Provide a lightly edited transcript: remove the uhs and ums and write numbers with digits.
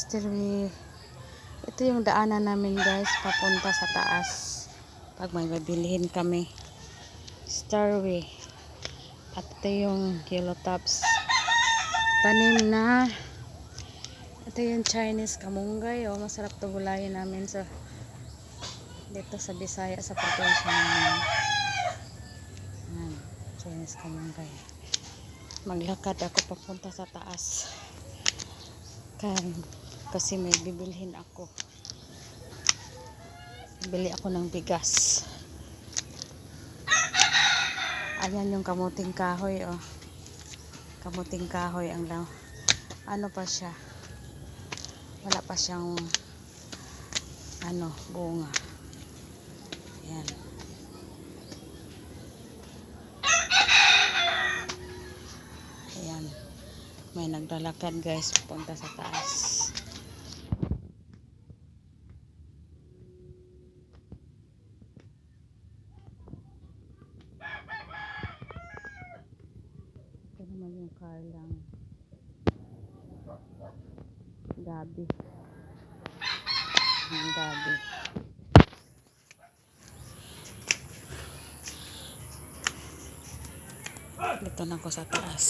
Stairway. Ito yung daanan namin guys, papunta sa taas. Pag may bibilhin kami. Stairway. At ito yung yellow tops. Tanim na. Ito yung Chinese kamunggay. Oh, masarap to gulayin namin sa dito sa Bisaya, sa probinsya namin. Yan, Chinese kamunggay. Maglakad ako papunta sa taas. Kasi may bibilhin ako. Bili ako ng bigas. Ayan yung kamuting kahoy, oh. Kamuting kahoy ang lang. Ano pa siya? Wala pa siyang bunga. Ayan. Ayan. May naglalakad guys papunta sa taas. Ito naman yung car lang. Gabi. Ang gabi. Dito na ako sa taas.